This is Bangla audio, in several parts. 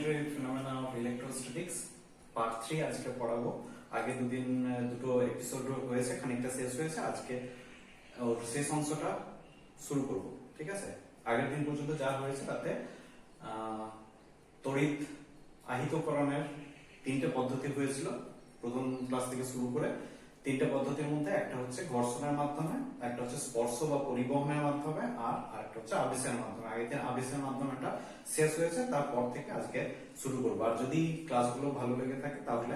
এলিমেন্টারি ফিনোমেনা অফ ইলেকট্রোস্ট্যাটিক্স পার্ট 3 আজকে পড়াবো। আগে দুটো এপিসোড হয়েছে, খানিকটা শেষ হয়েছে, আজকে ওর শেষ অংশটা শুরু করব। ঠিক আছে, আগের দিন পর্যন্ত যা হয়েছে তাতে তড়িৎ আহিতকরণের তিনটে পদ্ধতি হয়েছিল। প্রথম ক্লাস থেকে শুরু করে তিনটে পদ্ধতির মধ্যে একটা হচ্ছে ঘর্ষণের মাধ্যমে, একটা হচ্ছে স্পর্শ বা পরিবহনের মাধ্যমে, আর আরেকটা হচ্ছে আবেশের মাধ্যমে। আগের দিন আবেশের মাধ্যমেটা শেষ হয়েছে, তারপর থেকে আজকে শুরু করবো। আর যদি ক্লাসগুলো ভালো লেগে থাকে তাহলে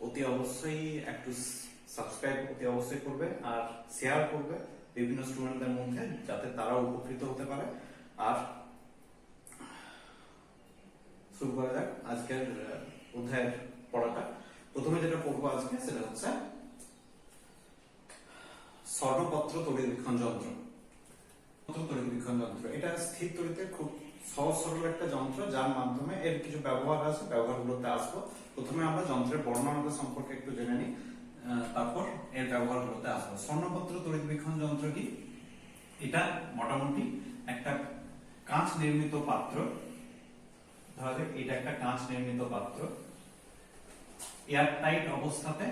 অতি অবশ্যই একটু সাবস্ক্রাইব অতি অবশ্যই করবে আর শেয়ার করবে বিভিন্ন স্টুডেন্টদের মধ্যে, যাতে তারা উপকৃত হতে পারে। আর শুরু করা যাক আজকের অধ্যায়ের পড়াটা। প্রথমে যেটা পড়বো আজকে সেটা হচ্ছে স্বর্ণপত্র তড়িৎবীক্ষণ যন্ত্র। তড়িৎবীক্ষণ যন্ত্র এটা স্থির তড়িতের খুব সহজ সরল একটা যন্ত্র, যার মাধ্যমে এর কিছু ব্যবহার আছে, ব্যবহারগুলোতে আসবো। প্রথমে আমরা যন্ত্রের বর্ণনাটা সম্পর্কে একটু জেনে নিই, তারপর এর ব্যবহারগুলোতে আসবো। স্বর্ণপত্র তড়িৎবীক্ষণ যন্ত্র কি? এটা মোটামুটি একটা কাঁচ নির্মিত পাত্র। ধরা যাক এটা একটা কাঁচ নির্মিত পাত্র। এয়ার টাইট অবস্থাতে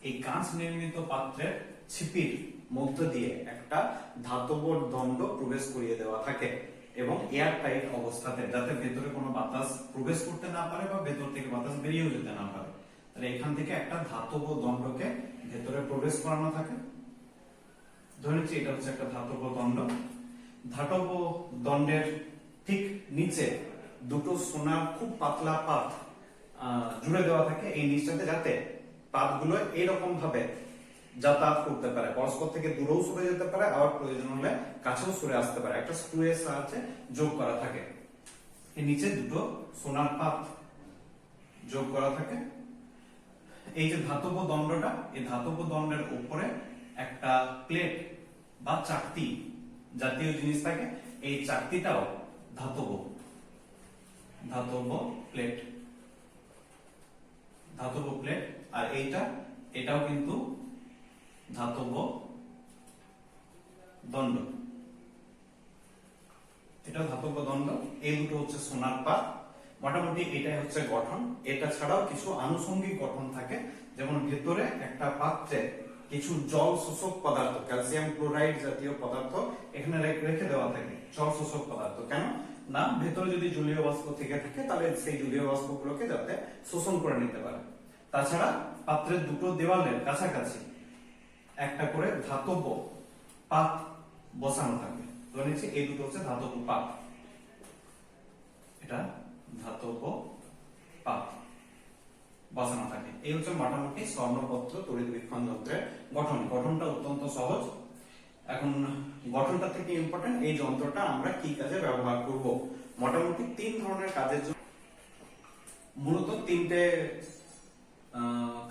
এই কাঁচ নির্মিত পাত্রের ছিপির মধ্য দিয়ে একটা ধাতব দণ্ড প্রবেশ করিয়ে দেওয়া থাকে, এবং এয়ার টাইট অবস্থাতে, যাতে ভেতরে কোনো বাতাস প্রবেশ করতে না পারে বা ভেতর থেকে বাতাস বেরিয়েও যেতে না পারে। তাহলে এখান থেকে একটা ধাতব দণ্ডকে ভেতরে প্রবেশ করানো থাকে। ধরে নিচ্ছি এটা হচ্ছে একটা ধাতব দণ্ড। ধাতব দণ্ডের ঠিক নিচে দুটো সোনার খুব পাতলা পাত জুড়ে দেওয়া থাকে এই নিচটাতে, যাতে পাতগুলো এরকম ভাবে যাতায়াত করতে পারে, পরস্পর থেকে দূরেও সরে যেতে পারে, আবার প্রয়োজন হলে কাছেও সরে আসতে পারে। একটা স্ক্রু এর সাহায্যে যোগ করা থাকে। এর নিচে দুটো সোনার পাত যোগ করা থাকে। এই যে ধাতব দণ্ডটা, এই ধাতব দণ্ডের উপরে একটা প্লেট বা চাকতি জাতীয় জিনিস থাকে। এই চাকতিটাও ধাতব প্লেট, ধাতব প্লেট। আর এটাও কিন্তু ধাতব দণ্ড, এটা ধাতব দণ্ড। এই দুটো হচ্ছে সোনার পাত। মোটামুটি এটাই হচ্ছে গঠন। এটা ছাড়াও কিছু আনুষঙ্গিক গঠন থাকে, যেমন ভেতরে একটা পাত্রে কিছু জল শোষক পদার্থ, ক্যালসিয়াম ক্লোরাইড জাতীয় পদার্থ এখানে রেখে দেওয়া থাকে। জল শোষক পদার্থ কেন না, ভেতরে যদি জলীয় বাষ্প থেকে থাকে তাহলে সেই জলীয় বাষ্পগুলোকে যাতে শোষণ করে নিতে পারে। তাছাড়া পাত্রের দুটো দেওয়ালের কাছাকাছি একটা করে ধাতব পাত বসানো থাকে। ধরে নিচ্ছি এই দুটো হচ্ছে ধাতব পাত, এটা ধাতব পাত বসানো থাকে। এই হচ্ছে মোটামুটি স্বর্ণপত্র তড়িৎবীক্ষণ যন্ত্রের গঠন। গঠনটা অত্যন্ত সহজ। এখন গঠনটা থেকে ইম্পর্টেন্ট, এই যন্ত্রটা আমরা কি কাজে ব্যবহার করব। মোটামুটি তিন ধরনের কাজের জন্য, মূলত তিনটে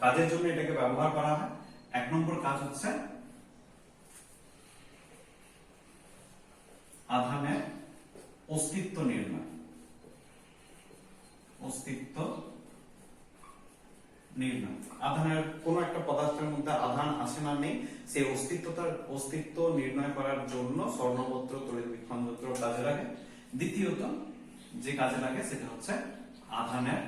কাজের জন্য এটাকে ব্যবহার করা হয়। এক নম্বর কাজ হচ্ছে আধানের অস্তিত্ব নির্ণয়। আধানের কোন একটা পদার্থের মধ্যে আধান আছে না নেই, সেই অস্তিত্ব নির্ণয় করার জন্য স্বর্ণপত্র তড়িৎবীক্ষণ যন্ত্র কাজে লাগে। দ্বিতীয়ত যে কাজে লাগে সেটা হচ্ছে আধানের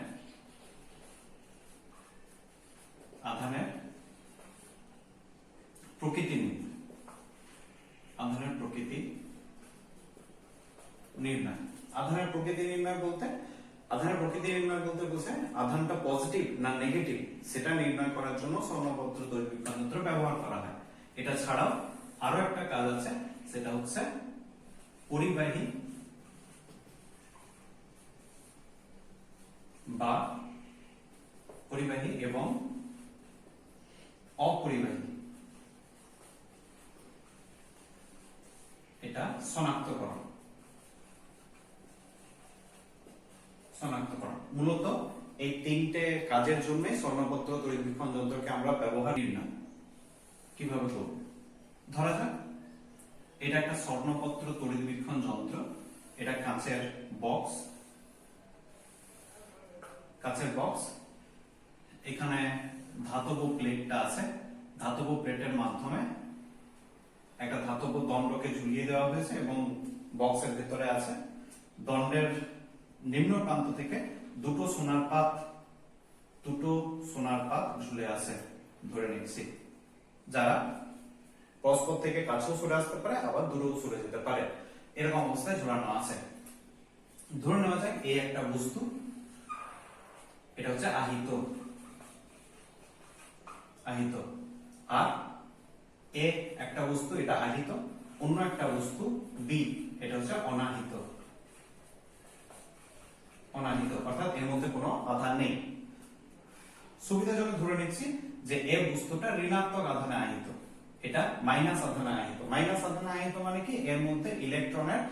প্রকৃতি নির্ণয়। আধানের প্রকৃতি নির্ণয় বলতে বোঝায় আধানটা পজিটিভ না নেগেটিভ সেটা নির্ণয় করার জন্য স্বর্ণপত্র তড়িৎবীক্ষণ যন্ত্র ব্যবহার করা হয়। এটা ছাড়াও আরো একটা কাজ আছে, সেটা হচ্ছে পরিবাহী এবং অপরিবাহী, এটা শনাক্তকরণ। মূলত এই তিনটে কাজের জন্য স্বর্ণপত্র তড়িৎবীক্ষণ যন্ত্রকে আমরা ব্যবহার করি না। কিভাবে করব? ধরা যাক এটা একটা স্বর্ণপত্র তড়িৎবীক্ষণ যন্ত্র। এটা কাঁচের বক্স। এখানে ধাতব প্লেটটা আছে। ধাতব প্লেটের মাধ্যমে একটা ধাতব দণ্ডকে ঝুলিয়ে দেওয়া হয়েছে এবং বক্সের ভেতরে আছে। দণ্ডের নিম্ন প্রান্ত থেকে দুটো সোনার পাত ঝুলে আছে ধরে নিচ্ছি, যারা পরস্পর থেকে কাছেও সরে আসতে পারে আবার দূরেও সরে যেতে পারে, এরকম অবস্থায় ঝুলানো আছে। ধরে নেওয়া যায় এই একটা বস্তু, এটা হচ্ছে আহিত, আর এ একটা বস্তু, এটা আহিত, অন্য একটা বস্তু বি, এটা হচ্ছে অনাহিত, অর্থাৎ এর মধ্যে কোনো আধান নেই। সুবিধাজনক ধরে নিচ্ছি যে এ বস্তুটা ঋণাত্মক আধানে আহিত, এটা মাইনাস আধানে আহিত। মাইনাস আধানে আহিত মানে কি, এর মধ্যে ইলেকট্রনের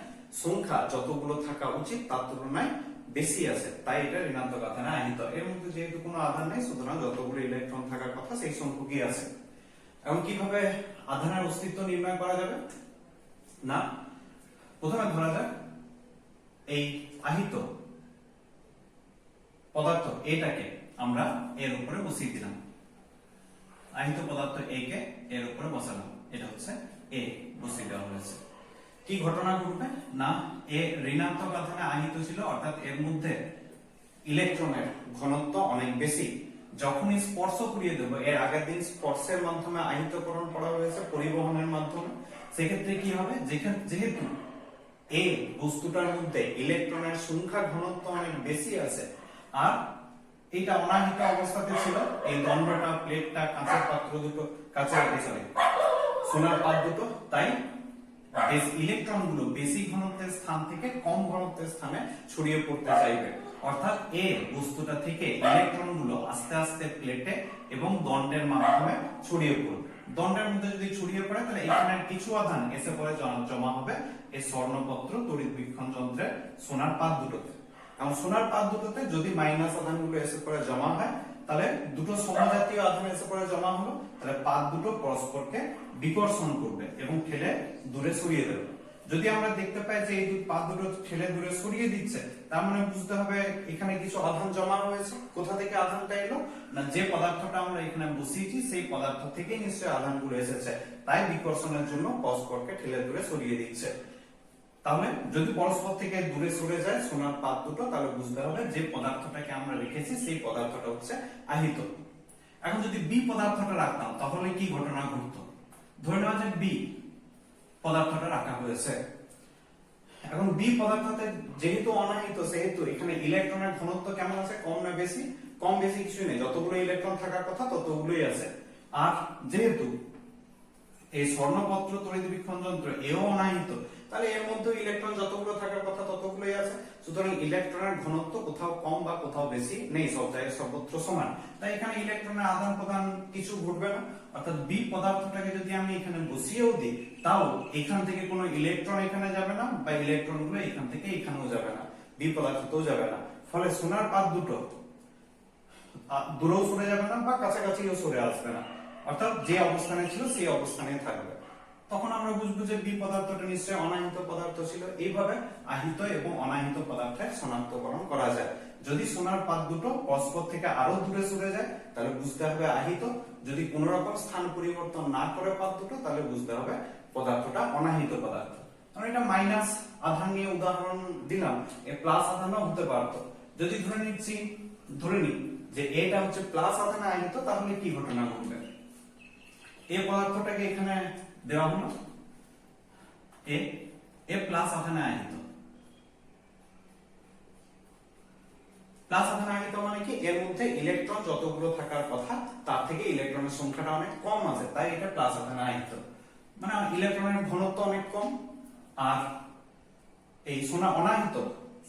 সংখ্যা যতগুলো থাকা উচিত তার তুলনায় বেশি আছে, তাই এটা ঋণাত্মক আধানে আহিত। এর মধ্যে যেহেতু কোনো আধান নেই, সুতরাং যতগুলো ইলেকট্রন থাকার কথা সেই সংখ্যকই আছে। এখন কিভাবে আধানের অস্তিত্ব নির্ণয় করা যাবে? না, প্রথমে ধরা যাক এই আহিত পদার্থ এটাকে আমরা এর উপরে বসিয়ে দিলাম, আহিত পদার্থ এ কে এর উপরে বসালাম, এটা হচ্ছে এ বসিয়ে দেওয়া হয়েছে। কি ঘটনা ঘটবে না, এ ঋণাত্মক আধানে আহিত ছিল, অর্থাৎ এর মধ্যে ইলেকট্রনের ঘনত্ব অনেক বেশি। যখনই স্পর্শ করিয়ে দেবো, এর আগের দিন স্পর্শের মাধ্যমে আহিতকরণ করা হয়েছে পরিবহনের মাধ্যমে, সেক্ষেত্রে কি হবে, যেহেতু এই বস্তুটার মধ্যে ইলেকট্রনের সংখ্যা ঘনত্ব অনেক বেশি আছে, আর এটা অনাহিত অবস্থাতে ছিল, এই দণ্ডটা প্লেটটা কাঁচের পাত্র দুটো সোনার পাত দুটো, তাই ইলেকট্রন গুলো বেশি ঘনত্বের স্থান থেকে কম ঘনত্বের স্থানে ছড়িয়ে পড়তে চাইবে, অর্থাৎ এ বস্তুটা থেকে ইলেকট্রন গুলো আস্তে আস্তে প্লেটে এবং দণ্ডের মাধ্যমে ছড়িয়ে পড়বে। দণ্ডের মধ্যে যদি ছড়িয়ে পড়ে, তাহলে এখানে কিছু আধান এসে পরে জমা হবে এই স্বর্ণপত্র তড়িৎবীক্ষণ যন্ত্রের সোনার পাত দুটোতে। এবং সোনার পাত দুটোতে যদি মাইনাস আধানগুলো এসে পরে জমা হয়, তাহলে দুটো সমজাতীয় আধান এসে পরে জমা হলো, তাহলে পাত দুটো পরস্পরকে বিকর্ষণ করবে এবং ঠেলে দূরে সরিয়ে দেবে। যদি আমরা দেখতে পাই যে এই পাত দুটো ঠেলে দূরে সরিয়ে দিচ্ছে, তার মানে বুঝতে হবে এখানে কিছু আধান জমা হয়েছে। কোথা থেকে আধানটা এলো না, যে পদার্থটা আমরা এখানে বসিয়েছি সেই পদার্থ থেকে নিশ্চয়ই আধানগুলো এসেছে, তাই বিকর্ষণের জন্য পরস্পরকে ঠেলে দূরে সরিয়ে দিচ্ছে। তাহলে যদি পরস্পর থেকে দূরে সরে যায় সোনার পাত দুটো, তাহলে বুঝতে হবে যে পদার্থটাকে আমরা রেখেছি সেই পদার্থটা হচ্ছে আহিত। এখন যদি বি পদার্থটা রাখতাম, তাহলে কি ঘটনা ঘটতো? ধরে নেওয়া যায় বি পদার্থটা রাখা হয়েছে। এখন বি পদার্থতে যেহেতু অনাহিত, সেহেতু এখানে ইলেকট্রনের ঘনত্ব কেমন আছে, কম না বেশি? কম বেশি কিছুই নেই, যতগুলো ইলেকট্রন থাকার কথা ততগুলোই আছে। আর যেহেতু এই স্বর্ণপত্র তড়িৎবীক্ষণ যন্ত্র এও অনাহিত, তাহলে এর মধ্যে ইলেকট্রন যতগুলো থাকার কথা ততগুলোই আছে, সুতরাং ইলেকট্রনের ঘনত্ব কোথাও কম বা কোথাও বেশি নেই, সব জায়গায় সর্বত্র সমান। তাই এখানে ইলেকট্রনের আদান প্রদান কিছু ঘটবে না। অর্থাৎ বি পদার্থটাকে যদি আমি এখানে বসিয়েও দিই, তাও এখান থেকে কোনো ইলেকট্রন এখানে যাবে না, বা ইলেকট্রন গুলো এখান থেকে এখানেও যাবে না, বি পদার্থতেও যাবে না। ফলে সোনার পাত দুটো দূরেও সরে যাবে না বা কাছাকাছিও সরে আসবে না, অর্থাৎ যে অবস্থানে ছিল সেই অবস্থানে থাকবে। তখন আমরা বুঝবো যে বি পদার্থটা নিশ্চয়ই অনাহিত পদার্থ ছিল। এইভাবে আহিত এবং অনাহিত পদার্থের শনাক্তকরণ করা যায়। যদি সোনার পাত দুটো পরস্পর থেকে আরো দূরে সরে যায়, তাহলে বুঝতে হবে আহিত। যদি কোন রকম স্থান পরিবর্তন না করে পাত দুটো, তাহলে বুঝতে হবে পদার্থটা অনাহিত পদার্থ। কারণ এটা মাইনাস আধান নিয়ে উদাহরণ দিলাম, এ প্লাস আধানও হতে পারতো। যদি ধরে নিই যে এটা হচ্ছে প্লাস আধানে আহিত, তাহলে কি ঘটনা ঘটবে? এই পদার্থটাকে এখানে দেওয়া হলো এ প্লাস আধানে আহিত। প্লাস আধানে আহিত মানে কি, এর মধ্যে ইলেকট্রন যতগুলো থাকার কথা তার থেকে ইলেকট্রনের সংখ্যাটা অনেক কম আছে, তাই এটা প্লাস আধানে আহিত। মানে ইলেকট্রনের ঘনত্ব অনেক কম। আর এই সোনা অনাহিত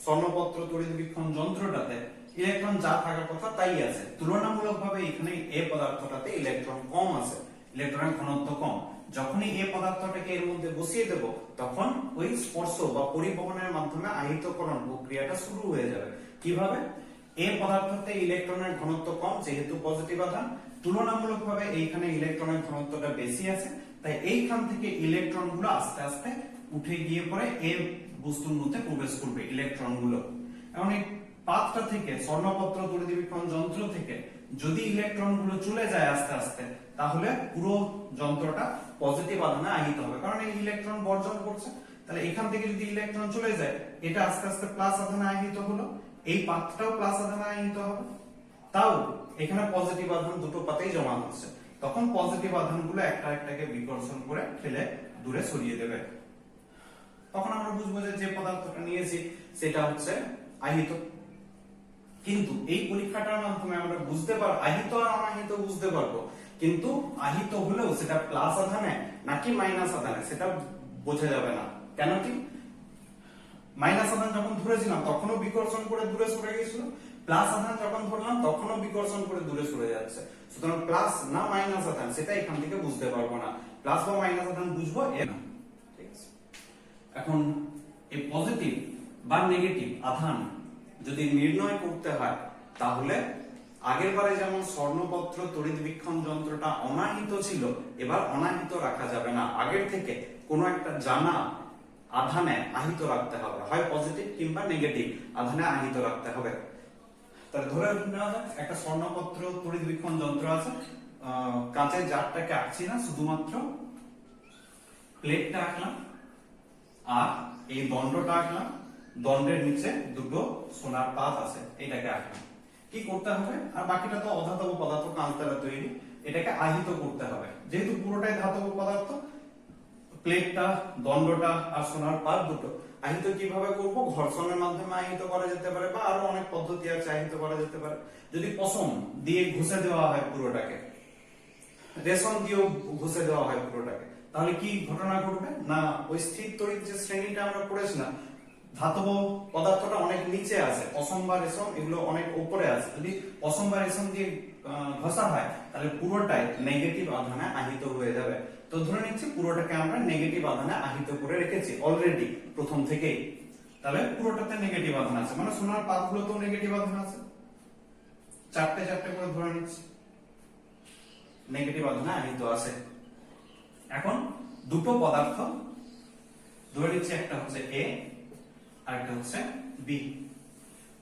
স্বর্ণপত্র তড়িৎবীক্ষণ যন্ত্রটাতে ইলেকট্রন যা থাকার কথা তাই আছে। তুলনামূলকভাবে এখানে এ পদার্থটাতে ইলেকট্রন কম আছে, ইলেকট্রনের ঘনত্ব কম। যখনই এই পদার্থটাকে এর মধ্যে বসিয়ে দেব, তখন ওই স্পর্শ বা পরিবহনের মাধ্যমে আহিতকরণ প্রক্রিয়াটা শুরু হয়ে যাবে। কিভাবে? এই পদার্থতে ইলেকট্রনের ঘনত্ব কম, যেহেতু পজিটিভ আধান, তুলনামূলকভাবে এইখানে ইলেকট্রনের ঘনত্বটা বেশি আছে, তাই এইখান থেকে ইলেকট্রন গুলো আস্তে আস্তে উঠে গিয়ে পরে এই বস্তুর মধ্যে প্রবেশ করবে ইলেকট্রন গুলো। এখন এই পাতটা থেকে, স্বর্ণপত্র তড়িৎবীক্ষণ যন্ত্র থেকে যদি ইলেকট্রন গুলো চলে যায় আস্তে আস্তে, তাহলে পুরো যন্ত্রটা পজিটিভ আধানে আহিত হবে, কারণ এই ইলেকট্রন বর্জন করছে। তাহলে এখান থেকে যদি ইলেকট্রন চলে যায়, এটা আস্তে আস্তে প্লাস আধানে আহিত হলো, এই পাতটাও প্লাস আধানে আহিত হবে, তাও এখানে পজিটিভ আধান দুটো পাতেই জমা হচ্ছে, তখন পজিটিভ আধানগুলো একটা একটাকে বিকর্ষণ করে ঠেলে দূরে সরিয়ে দেবে। তখন আমরা বুঝবো যে পদার্থটা নিয়েছি সেটা হচ্ছে আহিত। কিন্তু এই পরীক্ষাটার মাধ্যমে আমরা বুঝতে পারবো আহিত আর অনাহিত বুঝতে পারবো, কিন্তু আহিত হলেও সেটা প্লাস আধানে নাকি মাইনাস আধানে সেটা বোঝা যাবে না। কেন কি, মাইনাস আধান যখন ধরেছিলাম তখনও বিকর্ষণ করে দূরে সরে গেছিল, প্লাস আধান যখন ধরলাম তখনও বিকর্ষণ করে দূরে সরে যাচ্ছে। সুতরাং প্লাস না মাইনাস আধান সেটা এখান থেকে বুঝতে পারবো না, প্লাস বা মাইনাস আধান বুঝবো এর না। ঠিক আছে, এখন এই পজিটিভ বা নেগেটিভ আধান যদি নির্ণয় করতে হয় তাহলে আগের বারে যেমন স্বর্ণপত্র তড়িৎবীক্ষণ যন্ত্রটা অনাহিত ছিল, এবার অনাহিত রাখা যাবে না, আগের থেকে কোনো একটা জানা আধানে আহিত রাখতে হবে, হয় পজিটিভ কিংবা নেগেটিভ আধানে আহিত রাখতে হবে। তাহলে ধরে নেওয়া যাক একটা স্বর্ণপত্র তড়িৎবীক্ষণ যন্ত্র আছে, কাঁচের জারটাকে আঁকছি না, শুধুমাত্র প্লেটটা আঁকলাম আর এই দণ্ডটা আঁকলাম, দণ্ডের নিচে দুটো সোনার পাত আছে, এটাকে আঁকলাম। কি করতে হবে, আর বাকিটা তো অধাতব পদার্থ কাঁচ দ্বারা তৈরি, এটাকে আহিত করতে হবে। যেহেতু পুরোটাই ধাতব পদার্থ, প্লেটটা, দণ্ডটা আর সোনার পাত দুটো আহিত কিভাবে করব, ঘর্ষণের মাধ্যমে আহিত করা যেতে পারে বা আরো অনেক পদ্ধতি আছে আহিত করা যেতে পারে। যদি পশম দিয়ে ঘষে দেওয়া হয় পুরোটাকে, রেশম দিয়েও ঘষে দেওয়া হয় পুরোটাকে, তাহলে কি ঘটনা ঘটবে না, ওই স্থির তড়িৎ যে শ্রেণীটা আমরা পড়েছিলাম, ধাতব পদার্থটা অনেক নিচে আছে, পশম বা রেশম এগুলো অনেক উপরে আছে, যদি পশম বা রেশম দিয়ে ঘষা হয় তাহলে পুরোটাই নেগেটিভ আধানে আহিত হয়ে যাবে। তো ধরে নিচ্ছি পুরোটাকে আমরা নেগেটিভ আধানে আহিত করে রেখেছি অলরেডি প্রথম থেকেই, তাহলে পুরোটাতে নেগেটিভ আধান আছে, মানে সোনার পাতগুলোতেও নেগেটিভ আধান আছে, চারটে চারটে করে ধরে নিচ্ছি নেগেটিভ আধানে আহিত আছে। এখন দুটো পদার্থ ধরে নিচ্ছি, একটা হচ্ছে এ আর একটা হচ্ছে বি।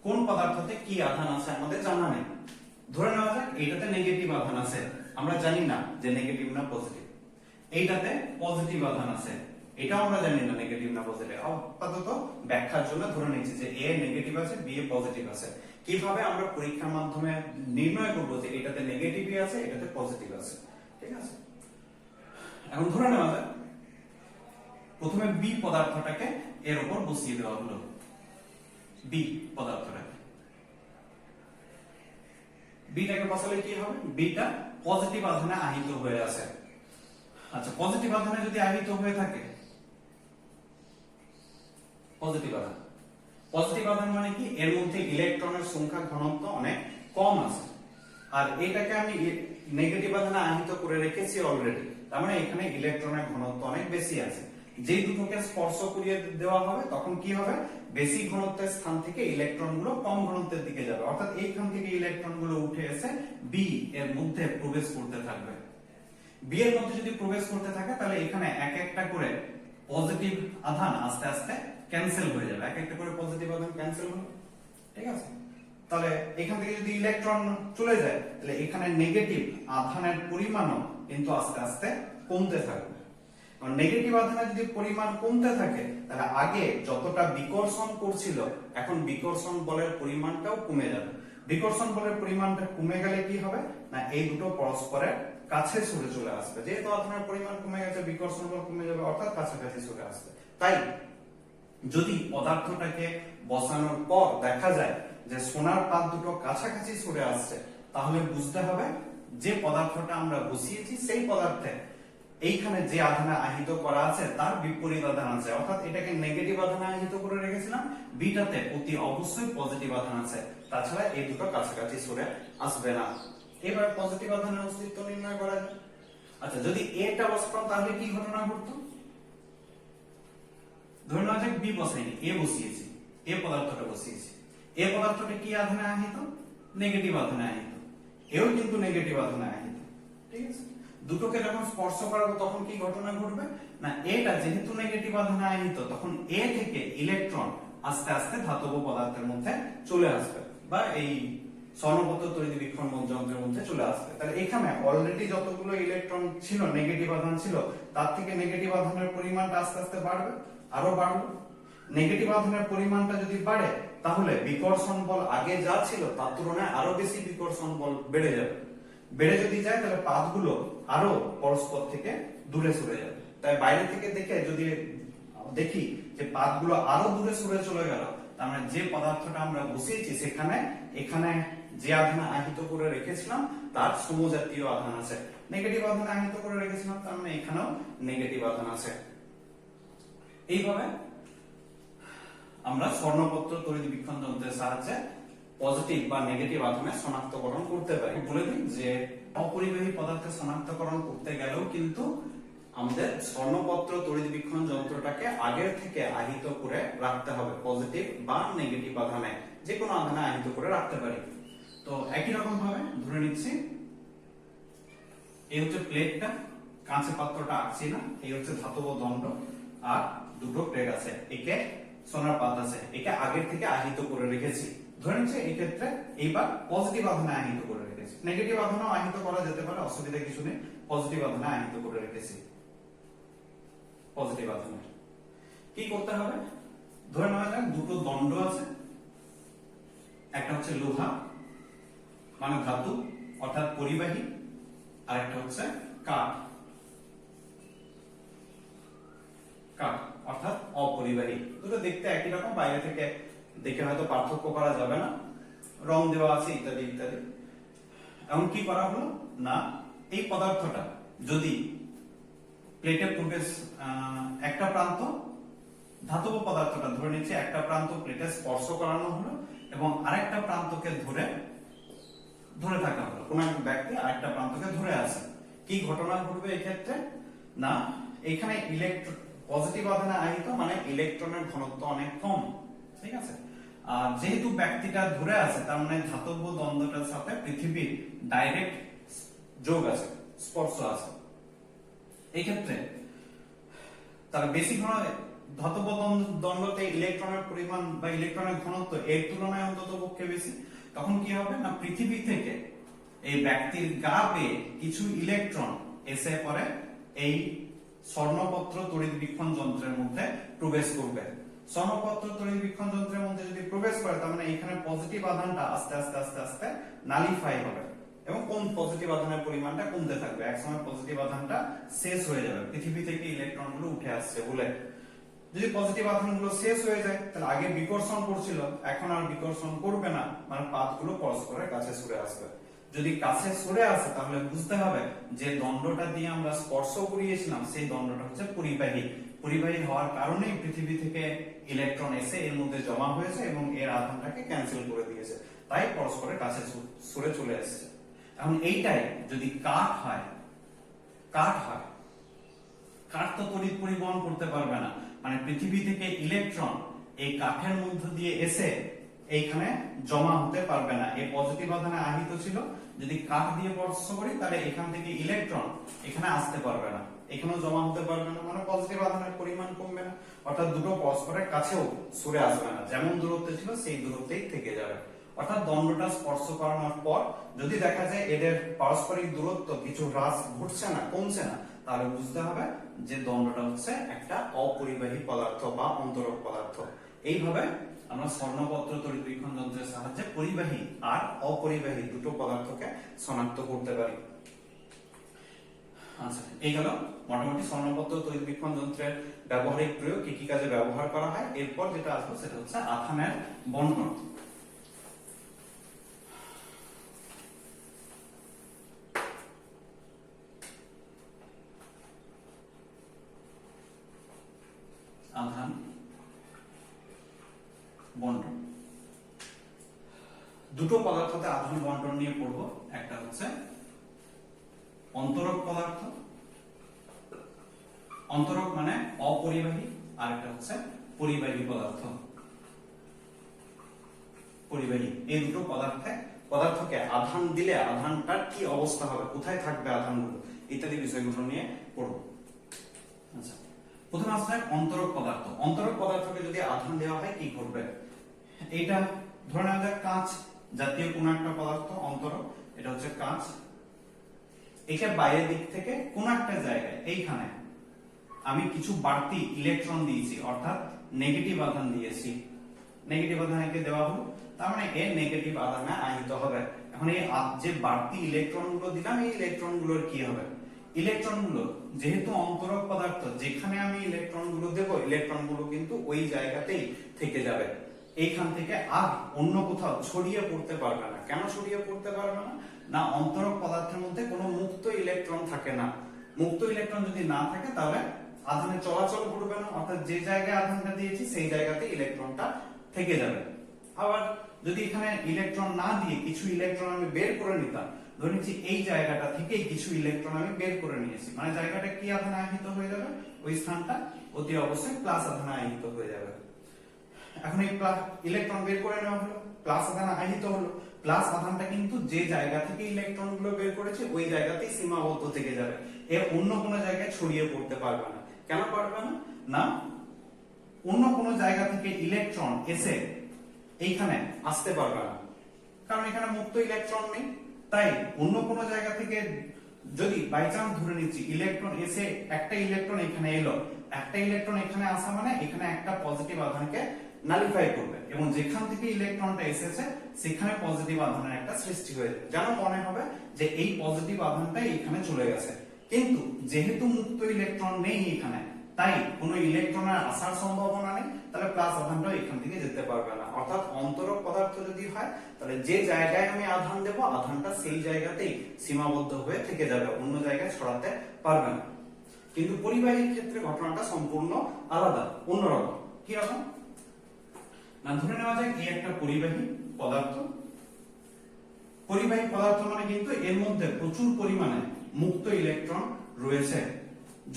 কোন পদার্থতে কি আধান আছে আমাদের জানা নেই, ধরে নেওয়া যাক এইটাতে নেগেটিভ আধান আছে, আমরা জানি না যে নেগেটিভ না পজিটিভ। এইটাতে পজিটিভ আধান আছে, এটাও আমরা জানি না নেগেটিভ না পজিটিভ। আপাতত ব্যাখ্যার জন্য ধরে নিচ্ছি যে এ নেগেটিভ আছে, বি এ পজিটিভ আছে। কিভাবে আমরা পরীক্ষার মাধ্যমে নির্ণয় করব যে এটাতে নেগেটিভই আছে এটাতে পজিটিভ আছে? ঠিক আছে, এখন ধরে নেওয়া যাক প্রথমে বি পদার্থটাকে এর উপর বসিয়ে দেওয়া হলো, বি পদার্থটাকে, বিটাকে বসালে কি হবে, বিটা পজিটিভ আধানে আহিত হয়ে আছে। আচ্ছা, পজিটিভ আধানে যদি আহিত হয়ে থাকে, পজিটিভ আধান মানে কি, এর মধ্যে ইলেকট্রনের সংখ্যা ঘনত্ব অনেক কম আছে, আর এটাকে আমি নেগেটিভ আধানে আহিত করে রেখেছি অলরেডি, তার মানে এখানে ইলেকট্রনের ঘনত্ব অনেক বেশি আছে। যেই দুটোকে স্পর্শ করিয়ে দেওয়া হবে তখন কি হবে, বেশি ঘনত্বের স্থান থেকে ইলেকট্রনগুলো কম ঘনত্বের দিকে যাবে, অর্থাৎ এইখান থেকে ইলেকট্রনগুলো উঠে এসে বি এর মধ্যে প্রবেশ করতে থাকবে। বি এর মধ্যে যদি প্রবেশ করতে থাকে তাহলে এখানে এক একটা করে পজিটিভ আধান আস্তে আস্তে ক্যান্সেল হয়ে যাবে, এক একটা করে পজিটিভ আধান ক্যান্সেল হলো। ঠিক আছে, তাহলে এখান থেকে যদি ইলেকট্রন চলে যায় তাহলে এখানে নেগেটিভ আধানের পরিমাণও কিন্তু আস্তে আস্তে কমতে থাকবে। নেগেটিভ আধানের যদি পরিমাণ কমতে থাকে তাহলে আগে যতটা বিকর্ষণ করছিল এখন বিকর্ষণ বলের পরিমাণটাও কমে যাবে। বিকর্ষণ বলের পরিমাণটা কমে গেলে কি হবে না, এই দুটো পরস্পরের কাছে সরে চলে আসবে, যেহেতু আধানের পরিমাণ কমে গেছে বিকর্ষণ বল কমে যাবে, অর্থাৎ কাছাকাছি সরে আসবে। তাই যদি পদার্থটাকে বসানোর পর দেখা যায় যে সোনার পাত দুটো কাছাকাছি সরে আসছে, তাহলে বুঝতে হবে যে পদার্থটা আমরা বসিয়েছি সেই পদার্থে এইখানে যে আধানে আহিত করা আছে তার বিপরীত আধান আছে, অর্থাৎ এটাকে নেগেটিভ আধানে আহিত করে রেখেছিলাম, বিটাতে অতি অবশ্যই পজিটিভ আধান আছে, তাছাড়া এই দুটো কাছাকাছি সরে আসবে না। এবার পজিটিভ আধানের অস্তিত্ব নির্ণয় করা যায়। আচ্ছা, যদি এটা বসাতাম তাহলে কি ঘটনা ঘটতো, ধরে নেওয়া যাক বি বসাইনি, এ বসিয়েছি, এ পদার্থটা বসিয়েছি, এ পদার্থটা কি আধানে আহিত, নেগেটিভ আধানে আহিত, এও কিন্তু নেগেটিভ আধানে আহিত। ঠিক আছে, দুটোকে যখন স্পর্শ করাবো তখন কি ঘটনা ঘটবে না, এটা যেহেতু নেগেটিভ আধানে আহিত তখন এ থেকে ইলেকট্রন আস্তে আস্তে ধাতব পদার্থের মধ্যে চলে আসবে বা এই স্বর্ণপত্র তড়িৎবীক্ষণ যন্ত্রের মধ্যে চলে আসবে। তাহলে এখানে অলরেডি যতগুলো ইলেকট্রন ছিল নেগেটিভ আধান ছিল তার থেকে নেগেটিভ আধানের পরিমাণটা আস্তে আস্তে বাড়বে, আরো বাড়বে, নেগেটিভ আধানের পরিমাণটা যদি বাড়ে তাহলে বিকর্ষণ বল আগে যা ছিল তার তুলনায় আরো বেশি বিকর্ষণ বল বেড়ে যাবে। বেড়ে যদি যায় তাহলে পাতগুলো আরো পরস্পর থেকে দূরে সরে যাবে। তাই বাইরে থেকে দেখে যদি দেখি যে পাতগুলো আরো দূরে সরে চলে গেল, তার মানে যে পদার্থটা আমরা বসিয়েছি সেখানে এখানে যে আধান আহিত করে রেখেছিলাম তার সমজাতীয় আধান আছে। নেগেটিভ আধান আহিত করে রেখেছিলাম তার মানে এখানেও নেগেটিভ আধান আছে। এইভাবে আমরা স্বর্ণপত্র তড়িৎ বীক্ষণ যন্ত্রের সাহায্যে পজিটিভ বা নেগেটিভ আধানের শনাক্তকরণ করতে পারি। বলে দিই যে অপরিবাহী পদার্থের শনাক্তকরণ করতে গেলেও কিন্তু আমাদের স্বর্ণপত্র তড়িৎ বীক্ষণ যন্ত্রটাকে আগের থেকে আহিত করে রাখতে হবে, পজিটিভ বা নেগেটিভ আধানে যে কোনো আধানে আহিত করে রাখতে পারি। তো একই রকম ভাবে ধরে নিচ্ছি এই হচ্ছে প্লেটটা, কাঁচের পাত্রটা আঁকছি না, এই হচ্ছে ধাতব দণ্ড আর দুটো প্লেট আছে, একে সোনার পাত আছে, একে আগের থেকে আহিত করে রেখেছি। ধরে নিচ্ছি এই ক্ষেত্রে এইবার পজিটিভ আধানে আহিত করে রেখেছি। নেগেটিভ আধানেও আহিত করা যেতে পারে, অসুবিধা কিছু নেই। পজিটিভ আধানে আহিত করে রেখেছি। পজিটিভ আধানে কি করতে হবে? ধরে নেওয়া যাক দুটো দণ্ড আছে, একটা হচ্ছে লোহা মানে ধাতু অর্থাৎ পরিবাহী, আর একটা হচ্ছে কাঠ অর্থাৎ অপরিবাহী। দুটো দেখতে একই রকম, বাইরে থেকে দেখে হয়তো পার্থক্য করা যাবে না, রং দেওয়া আছে ইত্যাদি ইত্যাদি। এখন কি করা হলো না, এই পদার্থটা যদি প্লেটের প্রবেশ একটা প্রান্ত ধাতব পদার্থটা ধরে নিচ্ছে একটা প্রান্ত প্লেটে স্পর্শ করানো হলো এবং আরেকটা প্রান্তকে ধরে থাকা হলো। কোন এক ব্যক্তি আরেকটা প্রান্তকে ধরে আছে, কি ঘটনা ঘটবে এই ক্ষেত্রে? না, এখানে পজিটিভ আধানে আহিত মানে ইলেকট্রনের ঘনত্ব অনেক কম, ঠিক আছে। আর যেহেতু ব্যক্তিটা ধরে আছে তার মানে ধাতব দ্বন্দ্বটার সাথে পৃথিবীর ডাইরেক্ট যোগ আছে, স্পর্শ আছে। এই ক্ষেত্রে তার বেশি ঘন ধাতব দ্বন্দ্বতে ইলেকট্রনের পরিমাণ বা ইলেকট্রনের ঘনত্ব এর তুলনায় অন্তত পক্ষে বেশি। তখন কি হবে না, পৃথিবী থেকে এই ব্যক্তির গা বেয়ে কিছু ইলেকট্রন এসে পরে এই স্বর্ণপত্র তড়িৎ বীক্ষণ যন্ত্রের মধ্যে প্রবেশ করবে। স্বর্ণপত্র তড়িৎ বীক্ষণ যন্ত্রের মধ্যে যদি প্রবেশ করে তার মানে এখানে পজিটিভ আধানটা আস্তে আস্তে আস্তে আস্তে নালিফাই হবে এবং কোন পজিটিভ আধানের পরিমাণটা কমতে থাকবে। একসময় পজিটিভ আধানটা শেষ হয়ে যাবে, পৃথিবী থেকে ইলেকট্রনগুলো উঠে আসছে বলে। যদি পজিটিভ আধানগুলো শেষ হয়ে যায় তাহলে আগে বিকর্ষণ করছিল, এখন আর বিকর্ষণ করবে না, মানে পাতগুলো পরস্পরের কাছে সরে আসবে। যদি কাছে সরে আসে তাহলে বুঝতে হবে যে দণ্ডটা দিয়ে আমরা স্পর্শ করিয়েছিলাম সেই দণ্ডটা হচ্ছে পরিবাহী। পরিবাহী হওয়ার কারণেই পৃথিবী থেকে ইলেকট্রন এসে এর মধ্যে জমা হয়েছে এবং এর আধানটাকে ক্যান্সেল করে দিয়েছে, তাই পরস্পরের কাছে সরে চলে আসছে। এখন এইটাই যদি কাঠ হয় কাঠ তো তড়িৎ পরিবহন করতে পারবে না, মানে পৃথিবী থেকে ইলেকট্রন এই কাঠের মধ্য দিয়ে এসে এইখানে জমা হতে পারবে না। এই পজিটিভ আধানে আহিত ছিল, যদি কাঠ দিয়ে স্পর্শ করি তাহলে এখান থেকে ইলেকট্রন এখানে আসতে পারবে না, এখানেও জমা হতে পারবে না, মানে পজিটিভ আধানের পরিমাণ কমবে না, অর্থাৎ দুটো পরস্পরের কাছেও সরে আসবে না, যেমন দূরত্বে ছিল সেই দূরত্বেই থেকে যাবে। অর্থাৎ দণ্ডটা স্পর্শ করানোর পর যদি দেখা যায় এদের পারস্পরিক দূরত্ব কিছু হ্রাস ঘটছে না, কমছে না, তাহলে বুঝতে হবে যে দণ্ডটা হচ্ছে একটা অপরিবাহী পদার্থ বা অন্তরক পদার্থ। এইভাবে আমরা স্বর্ণপত্র তড়িৎ বীক্ষণ যন্ত্রের সাহায্যে পরিবাহী আর অপরিবাহী দুটো পদার্থকে শনাক্ত করতে পারি। আচ্ছা, এই গেল মোটামুটি স্বর্ণপত্র তড়িৎ বীক্ষণ যন্ত্রের ব্যবহারিক প্রয়োগ, কি কি কাজে ব্যবহার করা হয়। এরপর যেটা আসবে সেটা হচ্ছে আধানের বন্টন। আধান বন্টন, দুটো পদার্থতে আধান বন্টন নিয়ে পড়বো। একটা হচ্ছে অন্তরক পদার্থ, অন্তরক মানে অপরিবাহী, আর একটা হচ্ছে পরিবাহী পদার্থ। পরিবাহী এই দুটো পদার্থকে আধান দিলে আধানটার কি অবস্থা হবে, কোথায় থাকবে আধানগুলো ইত্যাদি বিষয়গুলো নিয়ে পড়বো। আচ্ছা, প্রথমে আসলে অন্তরক পদার্থ। অন্তরক পদার্থকে যদি আধান দেওয়া হয় কি ঘটবে? এইটা ধরে নেওয়া যাক কাঁচ জাতীয় কোন একটা পদার্থ অন্তরক, এটা হচ্ছে কাঁচ। একে বাইরের দিক থেকে কোন একটা জায়গায় এইখানে আমি কিছু বাড়তি ইলেকট্রন দিয়েছি, অর্থাৎ নেগেটিভ আধান দিয়েছি, নেগেটিভ আধান একে দেওয়া হলো, তার মানে এ নেগেটিভ আধানে আহিত হবে। এখন এই যে বাড়তি ইলেকট্রন গুলো দিলাম, এই ইলেকট্রন গুলোর কি হবে? ইলেকট্রন গুলো যেহেতু অন্তরক পদার্থ, যেখানে আমি ইলেকট্রন গুলো দেবো, ইলেকট্রন গুলো কিন্তু ওই জায়গাতেই থেকে যাবে, এইখান থেকে আর অন্য কোথাও ছড়িয়ে পড়তে পারবে না। কেন ছড়িয়ে পড়তে পারবে না? না, অন্তরক পদার্থের মধ্যে কোনো মুক্ত ইলেকট্রন থাকে না। মুক্ত ইলেকট্রন যদি না থাকে তাহলে আধানে চলাচল করবে না, অর্থাৎ যে জায়গায় আধানটা দিয়েছি সেই জায়গাতে ইলেকট্রনটা থেকে যাবে। আবার যদি এখানে ইলেকট্রন না দিয়ে কিছু ইলেকট্রন আমি বের করে নিতাম, ধরে নিচ্ছি এই জায়গাটা থেকেই কিছু ইলেকট্রন আমি বের করে নিয়েছি, মানে জায়গাটা কি আধানে আহিত হয়ে যাবে? ওই স্থানটা অতি অবশ্যই প্লাস আধানে আহিত হয়ে যাবে। এখন এই ইলেকট্রন বের করে নেওয়া হলো, প্লাস আধান আহিত হলো, প্লাস আধানটা কিন্তু যে জায়গা থেকে ইলেকট্রন গুলো বের করেছে ওই জায়গাতেই সীমাবদ্ধ থেকে যাবে, এর অন্য কোনো জায়গায় ছড়িয়ে পড়তে পারবে না। কেন পারবে না? না, অন্য কোনো জায়গা থেকে ইলেকট্রন এসে এইখানে আসতে পারবে না, কারণ এখানে মুক্ত ইলেকট্রন নেই। তাই অন্য কোনো জায়গা থেকে যদি বাই চান্স ধরে নিচ্ছি ইলেকট্রন এসে, একটা ইলেকট্রন এখানে এলো, একটা ইলেকট্রন এখানে আসা মানে এখানে একটা পজিটিভ আধানকে নালিফাই করবে, এবং যেখান থেকে ইলেকট্রনটা এসেছে সেখানে পজিটিভ আধানের একটা সৃষ্টি হয়ে যাবে, যেন মনে হবে যে এই পজিটিভ আধানটা এখানে চলে গেছে। কিন্তু যেহেতু মুক্ত ইলেকট্রন নেই এখানে, তাই কোনো ইলেকট্রনের আসার সম্ভাবনা নেই, তাহলে প্লাস আধানটা এখান থেকে যেতে পারবে না। অর্থাৎ অন্তরক পদার্থ যদি হয় তাহলে যে জায়গায় আমি আধান দেব, আধানটা সেই জায়গাতেই সীমাবদ্ধ হয়ে থেকে যাবে, অন্য জায়গায় ছড়াতে পারবে না। কিন্তু পরিবাহীর ক্ষেত্রে ঘটনাটা সম্পূর্ণ আলাদা, অন্যরকম। কি রকম? না, ধরে নেওয়া যায় এই একটা পরিবাহী পদার্থ। পরিবাহী পদার্থ মানে কিন্তু এর মধ্যে প্রচুর পরিমাণে মুক্ত ইলেকট্রন রয়েছে,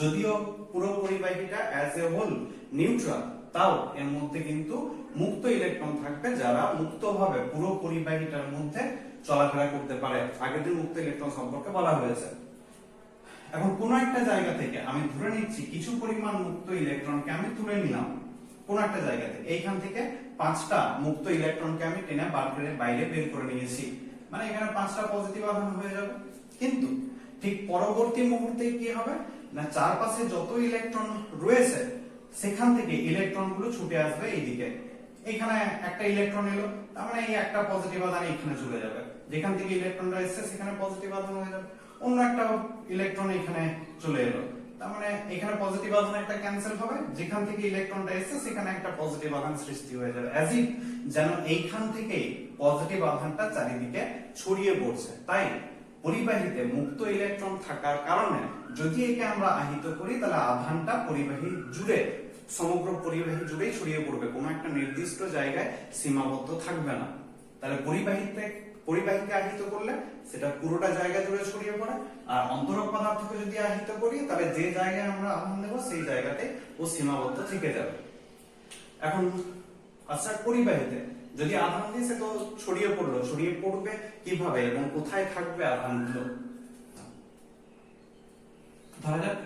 যদিও পুরো পরিবাহীটা অ্যাজ এ হোল নিউট্রাল, তাও এর মধ্যে কিন্তু মুক্ত ইলেকট্রন থাকবে যারা মুক্তভাবে পুরো পরিবাহীটার মধ্যে চলাফেরা করতে পারে। আগের দিন মুক্ত ইলেকট্রন সম্পর্কে বলা হয়েছে। এখন কোন একটা জায়গা থেকে আমি ধরে নিচ্ছি কিছু পরিমাণ মুক্ত ইলেকট্রনকে আমি তুলে নিলাম, কোন একটা জায়গা থেকে, এইখান থেকে 5টা মুক্ত ইলেকট্রনকে আমি টেনে বাইরে বের করে নিয়েছি, মানে এখানে 5টা পজিটিভ আধান হয়ে যাবে। কিন্তু ঠিক পরবর্তী মুহূর্তে কি হবে? না, চারপাশে যত ইলেকট্রন রয়েছে সেখান থেকে ইলেকট্রন গুলো ছুটে আসবে এইদিকে। এখানে একটা ইলেকট্রন এলো, তার মানে এই একটা পজিটিভ আধান এখানে চলে যাবে, যেখান থেকে ইলেকট্রনটা এসেছে সেখানে পজিটিভ আধান হয়ে যাবে। অন্য একটা ইলেকট্রন এখানে চলে এলো, তার মানে এখানে পজিটিভ আধান একটা ক্যান্সেল হবে, যেখান থেকে ইলেকট্রনটা এসেছে সেখানে একটা পজিটিভ আধান সৃষ্টি হয়ে যাবে, অ্যাজ ইফ যেন এইখান থেকেই পজিটিভ আধানটা চারিদিকে ছড়িয়ে পড়ছে। তাই পরিবাহীতে মুক্ত ইলেকট্রন থাকার কারণে যদি একে আমরা আহিত করি তাহলে আধানটা পরিবাহী জুড়ে, সমগ্র পরিবাহী জুড়েই ছড়িয়ে পড়বে, কোনো একটা নির্দিষ্ট জায়গায় সীমাবদ্ধ থাকবে না। তাহলে পরিবাহীকে আহিত করলে সেটা পুরোটা জায়গা জুড়ে ছড়িয়ে পড়ে, আর অন্তরক পদার্থকে যদি আহিত করি তাহলে যে জায়গায় আমরা আধান দেব সেই জায়গাতে ও সীমাবদ্ধ থেকে যাবে। এখন আচ্ছা, পরিবাহীতে যদি আধান দিই সে তো ছড়িয়ে পড়বে কিভাবে এবং কোথায় থাকবে আধানগুলো? ধরা যাক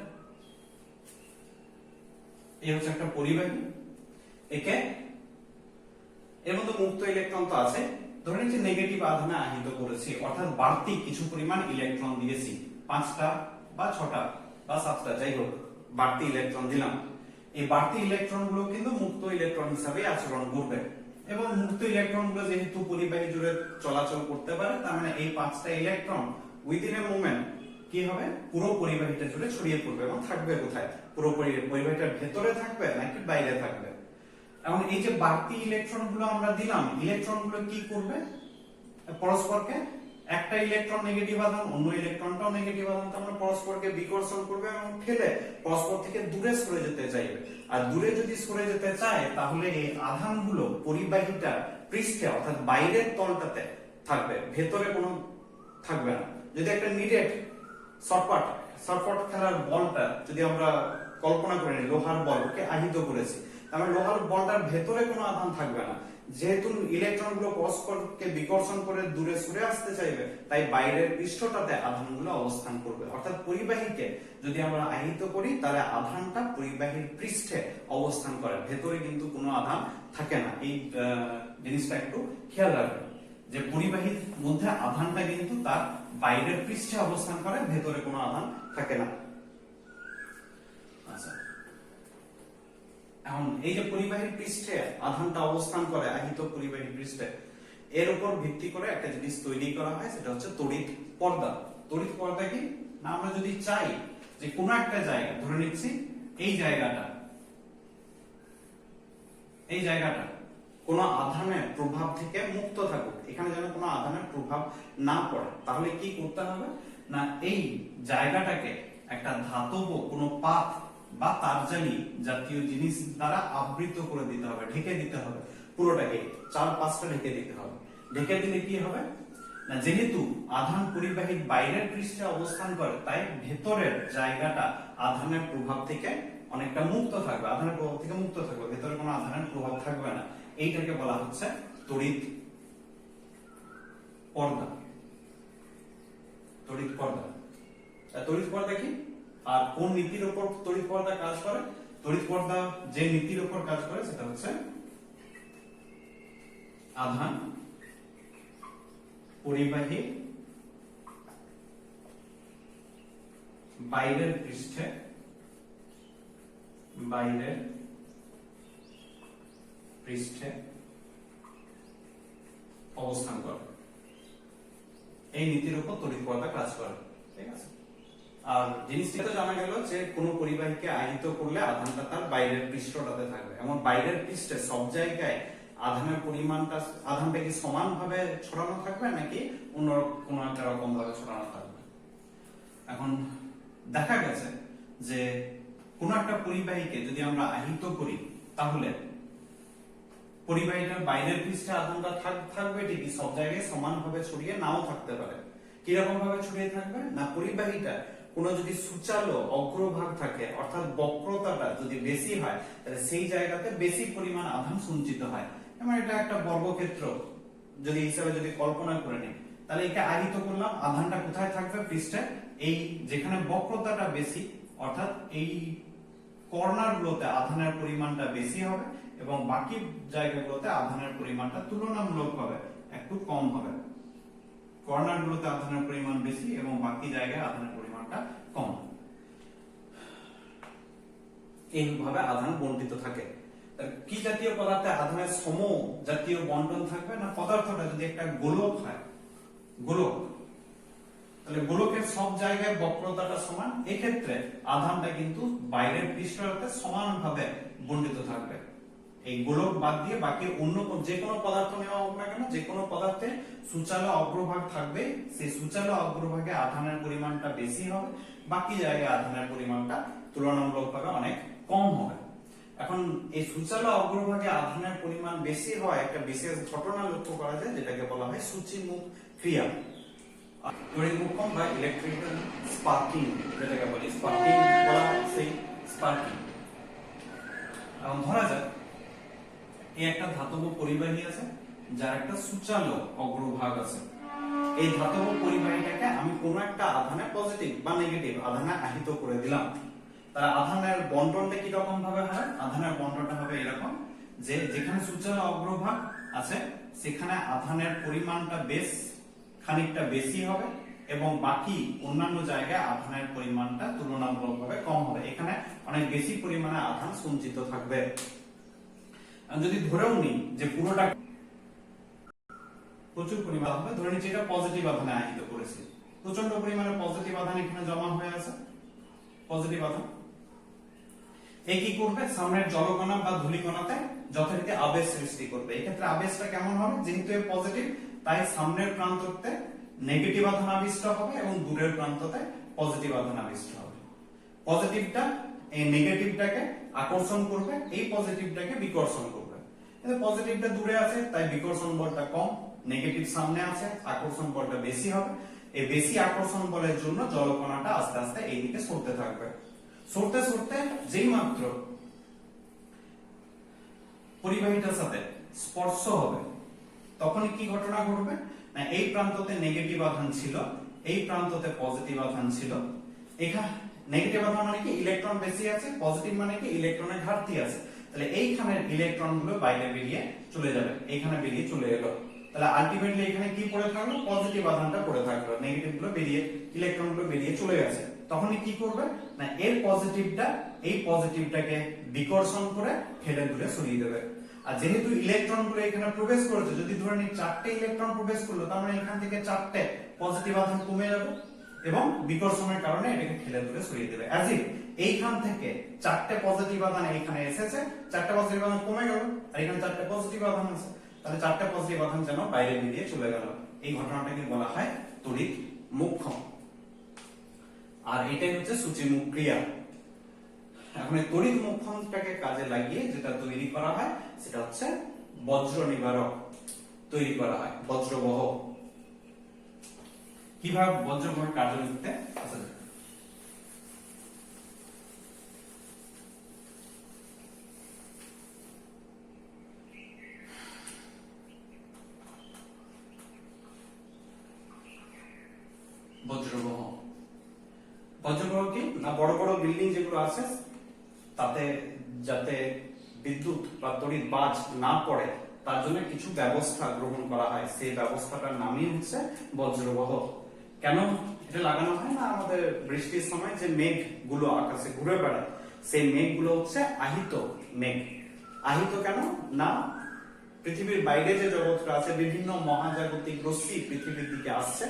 এই হচ্ছে একটা পরিবাহী, একে এর মধ্যে মুক্ত ইলেকট্রন তো আছে, ধরে নিচ্ছি নেগেটিভ আধানে আহিত করেছি, অর্থাৎ বাড়তি কিছু পরিমাণ ইলেকট্রন দিয়েছি, 5টা বা 6টা বা 7টা, যাই হোক বাড়তি ইলেকট্রন দিলাম। এই বাড়তি ইলেকট্রন গুলো কিন্তু মুক্ত ইলেকট্রন হিসাবে আচরণ করবে, এবং মুক্ত ইলেকট্রন গুলো যেহেতু পরিবাহী জুড়ে চলাচল করতে পারে, তার মানে এই 5টা ইলেকট্রন উইদিন এ মোমেন্ট কি হবে? পুরো পরিবাহীটা জুড়ে ছড়িয়ে পড়বে, এবং থাকবে কোথায়? পুরো পরিবাহীটার ভেতরে থাকবে নাকি বাইরে থাকবে? এখন এই যে বাড়তি ইলেকট্রন গুলো আমরা দিলাম, ইলেকট্রন গুলো কি করবে? পরস্পরকে, একটা ইলেকট্রন নেগেটিভ আধান, অন্য ইলেকট্রনটাও নেগেটিভ আধান, তার মানে পরস্পরকে বিকর্ষণ করবে এবং ঠেলে পরস্পর থেকে দূরে সরে যেতে চাইবে। আর দূরে যদি সরে যেতে চায় তাহলে এই আধানগুলো পরিবাহীটা পৃষ্ঠে অর্থাৎ বাইরের তলটাতে থাকবে, ভেতরে কোনো থাকবে না। যদি একটা নিরেট শর্টপাট খেলার বলটা যদি আমরা কল্পনা করি, লোহার বল ওকে আহিত করেছি, তাহলে লোহার বলটার ভেতরে কোনো আধান থাকবে না, যেহেতু ইলেকট্রন গুলো পরস্পরকে বিকর্ষণ করে দূরে সরে আসতে চাইবে, তাই বাইরের পৃষ্ঠটাতে আধানগুলো অবস্থান করবে। অর্থাৎ পরিবাহীকে যদি আমরা আহিত করি তাহলে আধানটা পরিবাহীর পৃষ্ঠে অবস্থান করে, ভেতরে কিন্তু কোনো আধান থাকে না। এই জিনিসটা একটু খেয়াল রাখবেন যে পরিবাহীর মধ্যে আধানটা কিন্তু তার বাইরের পৃষ্ঠে অবস্থান করে, ভেতরে কোনো আধান থাকে না। আচ্ছা। এখন এই যে পরিবাহীর পৃষ্ঠে আধানটা অবস্থান করে আহিত পরিবাহী পৃষ্ঠে, এর উপর ভিত্তি করে একটা জিনিস তৈরি করা হয়, সেটা হচ্ছে তড়িৎ পর্দা। তড়িৎ পর্দা কি না, আমরা যদি চাই যে কোনো একটা জায়গা, ধরে নিচ্ছি এই জায়গাটা কোনো আধানের প্রভাব থেকে মুক্ত থাকুক, এখানে যেন কোনো আধানের প্রভাব না পড়ে, তাহলে কি করতে হবে না, এই জায়গাটাকে একটা ধাতব কোনো পাত বা তারজালি জাতীয় জিনিস দ্বারা আবৃত করে দিতে হবে, ঢেকে দিতে হবে, পুরোটাকে 4-5টা ঢেকে দিতে হবে। ঢেকে দিলে কি হবে না, যেহেতু আধান পরিবাহীর বাইরের পৃষ্ঠে অবস্থান করে, তাই ভেতরের জায়গাটা আধানের প্রভাব থেকে অনেকটা মুক্ত থাকবে, আধানের প্রভাব থেকে মুক্ত থাকবে, ভেতরে কোনো আধানের প্রভাব থাকবে না। এইটাকে বলা হচ্ছে তড়িৎ পর্দা। তড়িৎ পর্দা, তড়িৎ পর্দা কি আর কোন নীতির উপর তড়িৎ পর্দা কাজ করে? তড়িৎ পর্দা যে নীতির উপর কাজ করে সেটা হচ্ছে আধান পরিবাহী বাইরের পৃষ্ঠে অবস্থান করে, এই নীতির উপর তড়িৎ পর্দা কাজ করে। ঠিক আছে, আর জিনিসটা তো জানা গেল যে কোন পরিবাহীকে আহিত করলে আধানটা তার বাইরের পৃষ্ঠটাতে থাকবে। এমন বাইরের পৃষ্ঠে সব জায়গায় আধানের পরিমাণটা, আধানটা কি সমানভাবে ছড়ানো থাকবে নাকি অন্য কোনো একটা রকম ভাবে ছড়ানো থাকবে? এখন দেখা গেছে যে কোন একটা পরিবাহীকে যদি আমরা আহিত করি, তাহলে পরিবাহীটার বাইরের পৃষ্ঠে আধানটা থাকবে ঠিকই, সব জায়গায় সমানভাবে ছড়িয়ে নাও থাকতে পারে। কিরকম ভাবে ছড়িয়ে থাকবে না, পরিবাহীটা কোনো যদি সূচালো অগ্রভাগ থাকে, অর্থাৎ বক্রতাটা যদি বেশি হয়, তাহলে সেই জায়গাতে বেশি পরিমাণ আধান সঞ্চিত হয়। যেমন এটা একটা বর্গক্ষেত্র যদি হিসাবে যদি কল্পনা করে নিই, তাহলে একে আহিত করলাম, আধানটা কোথায় থাকবে? পৃষ্ঠে। এই যেখানে বক্রতাটা বেশি, অর্থাৎ এই কর্নার গুলোতে আধানের পরিমাণটা বেশি হবে এবং বাকি জায়গাগুলোতে আধানের পরিমাণটা তুলনামূলকভাবে একটু কম হবে। কর্নার গুলোতে আধানের পরিমাণ বেশি এবং বাকি জায়গায় আধানের পরিমাণটা কম। এইভাবে আধান বণ্টিত থাকে। কি জাতীয় পদার্থে আধানের সম জাতীয় বন্টন থাকবে না, পদার্থটা যদি একটা গোলক হয়, গোলক, তাহলে গোলকের সব জায়গায় বক্রতাটা সমান, এক্ষেত্রে আধানটা কিন্তু বাইরের পৃষ্ঠটাতে সমানভাবে বণ্টিত থাকবে। এই গোলক বাদ দিয়ে বাকি অন্য যে কোনো পদার্থ নেওয়া হোক না কেন, যে কোনো পদার্থে সূচালো অগ্রভাগ থাকবে, সেই সূচালো অগ্রভাগে আধানের পরিমাণটা বেশি হবে, বাকি জায়গায় আধানের পরিমাণটা তুলনামূলকভাবে অনেক কম হবে। এখন এই সূচালো অগ্রভাগে আধানের পরিমাণ বেশি হয় একটা বিশেষ ঘটনা লক্ষ্য করা যায়, যেটাকে বলা হয় সূচিমুখ ক্রিয়া, তড়িৎমুক্ষম বা ইলেকট্রিক্যাল স্পার্কিং, যেটাকে বলি স্পার্কিং বলা হয়, সেই স্পার্কিং। এখন ধরা যাক এই একটা ধাতব পরিবাহী আছে যার একটা সূচালো অগ্রভাগ আছে। এই ধাতব পরিবাহীটাকে আমি কোনো একটা আধানে পজিটিভ বা নেগেটিভ আধানে আহিত করে দিলাম। তার আধানের বন্টনটা কি রকম ভাবে হয়? আধানের বন্টনটা হবে এরকম যে যেখানে সূচালো অগ্রভাগ আছে সেখানে আধানের পরিমাণটা বেশ খানিকটা বেশি হবে এবং বাকি অন্যান্য জায়গায় আধানের পরিমাণটা তুলনামূলকভাবে কম হবে। এখানে অনেক বেশি পরিমাণে আধান সঞ্চিত থাকবে। যদি ধরেও নিই যে পুরোটা প্রচুর পরিমাণ হবে, ধরে নিচ্ছি এটা পজিটিভ আধানে আহিত করেছি, প্রচন্ড পরিমাণে পজিটিভ আধান এখানে জমা হয়ে আছে, পজিটিভ আধান। এই কি করবে? সামনের জলকণা বা ধূলিকণাতে যথারীতি আবেশ সৃষ্টি করবে। এই ক্ষেত্রে আবেশটা কেমন হবে? যেহেতু এ পজিটিভ, তাই সামনের প্রান্ততে নেগেটিভ আধান আবিষ্ট হবে এবং দূরের প্রান্ততে পজিটিভ আধান আবিষ্ট হবে। পজিটিভটা এই নেগেটিভটাকে আকর্ষণ করবে, এই পজিটিভটাকে বিকর্ষণ করবে। কিন্তু পজিটিভটা দূরে আছে তাই বিকর্ষণ বলটা কম, নেগেটিভ সামনে আছে, আকর্ষণ বলটা বেশি হবে। এই বেশি আকর্ষণ বলের জন্য জলকণাটা আস্তে আস্তে এইদিকে সরতে থাকবে। সরতে সরতে যেই মাত্র পরিবাহীটার সাথে স্পর্শ হবে তখনই কি ঘটনা ঘটবে না, এই প্রান্ততে নেগেটিভ আধান ছিল, এই প্রান্ততে পজিটিভ আধান ছিল। এখানে নেগেটিভ আধান মানে কি ইলেকট্রন বেশি আছে, পজিটিভ মানে কি ইলেকট্রনের ঘাটতি আছে। তাহলে এইখানের ইলেকট্রন গুলো বাইরে বেরিয়ে চলে যাবে, এইখানে বেরিয়ে চলে এলো। তাহলে আলটিমেটলি এখানে কি পড়ে থাকলো? পজিটিভ আধানটা পড়ে থাকলো, নেগেটিভ গুলো বেরিয়ে, ইলেকট্রন গুলো বেরিয়ে চলে গেছে। তখনই কি করবে না, এর পজিটিভটা এই পজিটিভটাকে বিকর্ষণ করে ঠেলে দূরে সরিয়ে দেবে। আর যেহেতু ইলেকট্রনগুলো এখানে প্রবেশ করেছে, যদি ধরে নিই 4টে ইলেকট্রন প্রবেশ করলো, তার মানে এখান থেকে 4টে পজিটিভ আধান কমে যাবে এবং বিকর্ষণের কারণে এটাকে ঠেলে দূরে সরিয়ে দেবে। অ্যাজ ইফ এইখান থেকে 4টে পজিটিভ আধান এখানে এসেছে, 4টে পজিটিভ আধান কমে গেল, আর এখানে 4টে পজিটিভ আধান আছে, তাহলে 4টে পজিটিভ আধান যেন বাইরে বেরিয়ে চলে গেল। এই ঘটনাটাকে বলা হয় তড়িৎ মোক্ষম। আর এটাই হচ্ছে সূচিমুখ ক্রিয়া। এখন এই তড়িৎ মোক্ষমটাকে কাজে লাগিয়ে যেটা তৈরি করা হয় সেটা হচ্ছে বজ্র নিবারক তৈরি করা হয়, বজ্রবহ। কিভাবে বজ্রবহ কার্যনীতিতে আসা যায়? বজ্রবহ বজ্রবহ কি না, বড় বড় বিল্ডিং যেগুলো আছে তাতে যাতে বিদ্যুৎ বা তড়িৎ বাজ না পড়ে তার জন্য কিছু ব্যবস্থা গ্রহণ করা হয়, সেই ব্যবস্থাটার নামই হচ্ছে বজ্রবহ। কেন এটা লাগানো হয় না, আমাদের বৃষ্টির সময় যে মেঘ গুলো আকাশে ঘুরে বেড়ায় সেই মেঘগুলো হচ্ছে আহিত মেঘ। আহিত কেন না, পৃথিবীর বাইরে যে জগৎটা আছে বিভিন্ন মহাজাগতিক রশ্মি পৃথিবীর দিকে আসছে,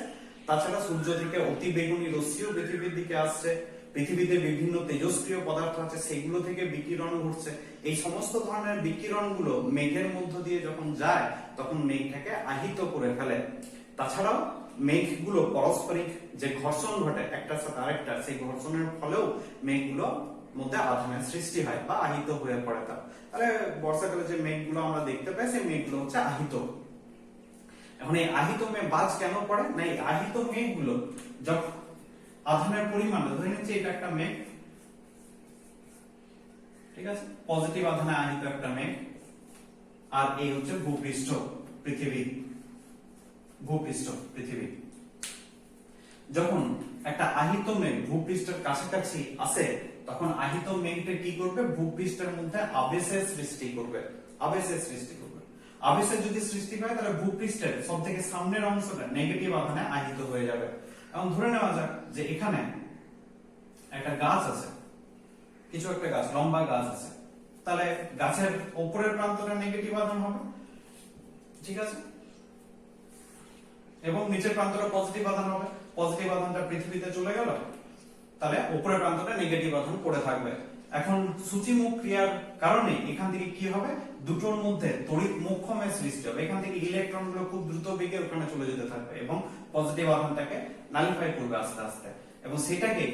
তাছাড়া সূর্য থেকে অতি বেগুনি রশ্মিও পৃথিবীর দিকে আসছে, পৃথিবীতে বিভিন্ন তেজস্ক্রিয় পদার্থ আছে সেগুলো থেকে বিকিরণ ঘটছে। এই সমস্ত ধরনের বিকিরণগুলো মেঘের মধ্য দিয়ে যখন যায় তখন মেঘটাকে আহিত করে ফেলে। তাছাড়াও মেঘগুলো পারস্পরিক যে ঘর্ষণ ঘটে একটার সাথে আরেকটা, সেই ঘর্ষণের ফলেও মেঘগুলো মধ্যে আধানের সৃষ্টি হয় বা আহিত হয়ে পড়ে। তাহলে বর্ষাকালে যে মেঘগুলো আমরা দেখতে পাই সেই মেঘগুলো হচ্ছে আহিত। এখন এই আহিত মেঘ বাজ কেন পড়ে না, এই আহিত মেঘগুলো যখন আধানের পরিমাণ, ধরে নিচ্ছি এটা একটা মেঘ, ঠিক আছে, পজিটিভ আধানে আহিত একটা মেঘ, আর এই হচ্ছে ভূপৃষ্ঠ পৃথিবী। ভূপৃষ্ঠ পৃথিবী যখন একটা আহিত মেঘ ভূপৃষ্ঠের কাছাকাছি আসে তখন আহিত মেঘটা কি করবে, ভূপৃষ্ঠের মধ্যে আবেশের সৃষ্টি করবে। আবেশের সৃষ্টি করবে, আবেশের যদি সৃষ্টি হয় তাহলে ভূপৃষ্ঠের সব থেকে সামনের অংশটা নেগেটিভ আধানে আহিত হয়ে যাবে। এখন ধরে নেওয়া যাক যে এখানে একটা গাছ আছে, কিছু একটা গাছ, লম্বা গাছ আছে, তাহলে গাছের উপরের প্রান্তটা নেগেটিভ আধান হবে, ঠিক আছে, এবং নিচের প্রান্তটা পজিটিভ আধান হবে। পজিটিভ আধানটা পৃথিবীতে চলে গেল, তাহলে উপরের প্রান্তটা নেগেটিভ আধান পড়ে থাকবে। এখন সূচিমুখ ক্রিয়ার কারণে এখান থেকে কি হবে, দুটোর মধ্যে তড়িৎ মোক্ষমের সৃষ্টি হবে। এখান থেকে ইলেকট্রনগুলো খুব দ্রুত বেগে ওখানে চলে যেতে থাকবে এবং পজিটিভ আধানটাকে নালিফাই করবে আস্তে আস্তে, এবং সেটাকে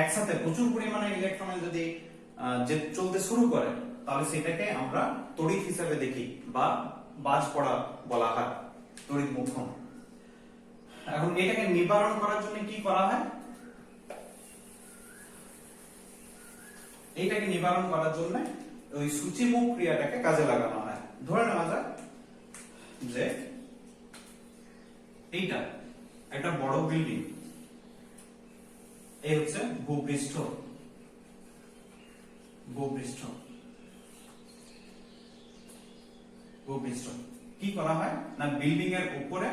একসাথে প্রচুর পরিমাণে ইলেকট্রনে যদি যে চলতে শুরু করে তাহলে সেটাকে আমরা তড়িৎ হিসেবে দেখি বা বাজ পড়া বলা হয়, তড়িৎ মোক্ষম। এখন এটাকে নিবারণ করার জন্য কি করা হয়, এইটাকে নিবারণ করার জন্য ওই সূচিমুখ ক্রিয়াটাকে কাজে লাগানো হয়। ধরে নেওয়া যাক যে এইটা একটা বড় বিল্ডিং, এই হচ্ছে ভূপৃষ্ঠ। ভূপৃষ্ঠ ভূপৃষ্ঠ কি করা হয় না, বিল্ডিং এর উপরে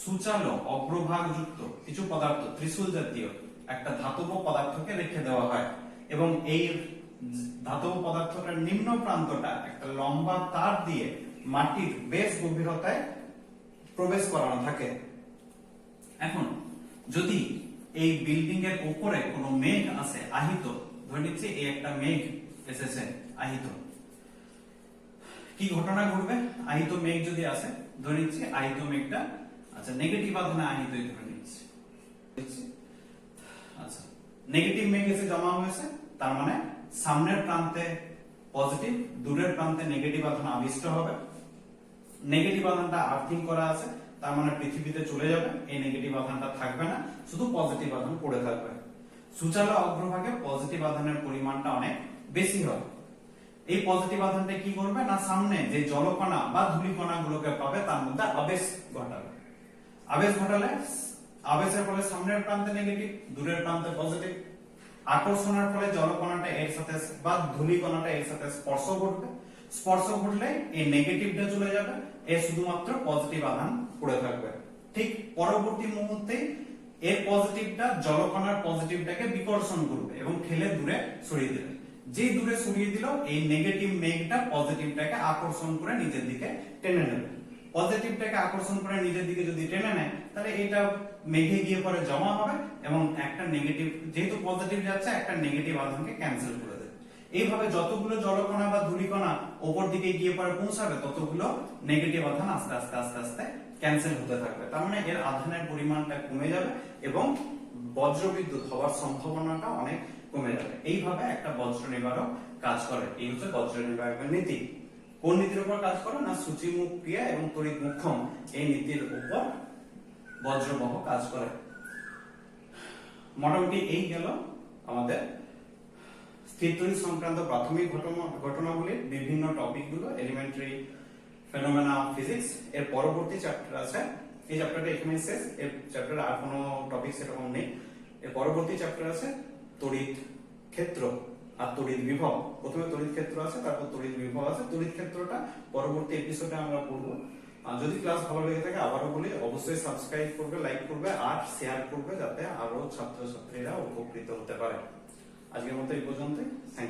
সূচালো অগ্রভাগ যুক্ত কিছু পদার্থ, ত্রিশূল জাতীয় একটা ধাতব পদার্থকে রেখে দেওয়া হয়, এবং এই ধাতব পদার্থটার নিম্ন প্রান্তটা একটা লম্বা তার দিয়ে মাটির বেশ গভীরতায় প্রবেশ করানো থাকে। এখন যদি এই বিল্ডিং এর উপরে কোনো মেঘ আসে আহিত, ধরে নিচ্ছি এই একটা মেঘ এসেছে আহিত, কি ঘটনা ঘটবে, আহিত মেঘ যদি আসে, ধরে নিচ্ছি আহিত মেঘটা আচ্ছা নেগেটিভ আধানে আহিত ধরে নিচ্ছি, আচ্ছা নেগেটিভ মেঘ এসে জমা হয়েছে, তার মানে সামনের প্রান্তে পজিটিভ, দূরের প্রান্তে নেগেটিভ আধান আবিষ্ট হবে। নেগেটিভ আধানটা আর্থিং করা আছে, তার মানে পৃথিবীতে চলে যাবে, এই নেগেটিভ আধানটা থাকবে না, শুধু পজিটিভ আধান পড়ে থাকবে। সূচালো অগ্রভাগে পজিটিভ আধানের পরিমাণটা অনেক বেশি হয়। এই পজিটিভ আধানটা কি করবে না, সামনে যে জলকণা বা ধূলিকণা গুলোকে পাবে তার মধ্যে আবেশ ঘটাবে। আবেশ ঘটালে আবেশের ফলে সামনের প্রান্তে নেগেটিভ, দূরের প্রান্তে পজিটিভ, আকর্ষণের ফলে জলকণাটা এর সাথে বা ধূলিকণাটা এর সাথে স্পর্শ ঘটবে, স্পর্শ ঘটলে এই নেগেটিভটা চলে যাবে, এর শুধুমাত্র পজিটিভ আধান পড়ে থাকবে। ঠিক পরবর্তী মুহূর্তে এর পজিটিভটা জলকণার পজিটিভটাকে বিকর্ষণ করবে এবং ঠেলে দূরে সরিয়ে দেবে। যে দূরে সরিয়ে দিল এই নেগেটিভ মেঘটা পজিটিভটাকে আকর্ষণ করে নিজের দিকে টেনে নেবে। পজিটিভটাকে আকর্ষণ করে নিজের দিকে যদি টেনে নেয় তাহলে এটা মেঘে গিয়ে পরে জমা হবে এবং একটা নেগেটিভ, যেহেতু পজিটিভ যাচ্ছে একটা নেগেটিভ আধানকে ক্যান্সেল করে দেবে। এইভাবে যতগুলো জলকণা বা ধূলিকণা উপর দিকে গিয়ে পরে পৌঁছাবে ততগুলো নেগেটিভ আধান আস্তে আস্তে আস্তে আস্তে ক্যান্সেল হতে থাকবে। তার মানে এর আধানের পরিমাণটা কমে যাবে এবং বজ্রবিদ্যুৎ হওয়ার সম্ভাবনাটা অনেক কমে যাবে। এইভাবে একটা বজ্র নিবারক কাজ করে। এই হচ্ছে বজ্র নিবারকের নীতি। কোন নীতির উপর কাজ করে না, সূচিমুখ ক্রিয়া এবং তড়িৎ মুক্ষম এই নীতির উপর বজ্রবহ কাজ করে। মোটামুটি এই গেল আমাদের স্থির তড়িৎ সংক্রান্ত প্রাথমিক ঘটনাগুলির বিভিন্ন টপিকগুলো, এলিমেন্টারি ফেনোমেনা অফ ফিজিক্স। এর পরবর্তী চ্যাপ্টার আছে, এই চ্যাপ্টারটা এখানে শেষ। এর চ্যাপ্টারে আর কোনো টপিক সেরকম নেই। এর পরবর্তী চ্যাপ্টার আছে তড়িৎ ক্ষেত্র আর তড়িৎ বিভব। প্রথমে তড়িৎ ক্ষেত্র আছে, তারপর তড়িৎ বিভব আছে। তড়িৎ ক্ষেত্রটা পরবর্তী এপিসোডে আমরা পড়বো। যদি ক্লাস ভালো লেগে থাকে আবারও বলি, অবশ্যই সাবস্ক্রাইব করবে, লাইক করবে আর শেয়ার করবে যাতে আরো ছাত্রছাত্রীরা উপকৃত হতে পারে। আজকের মতো এই পর্যন্তই। Thank you.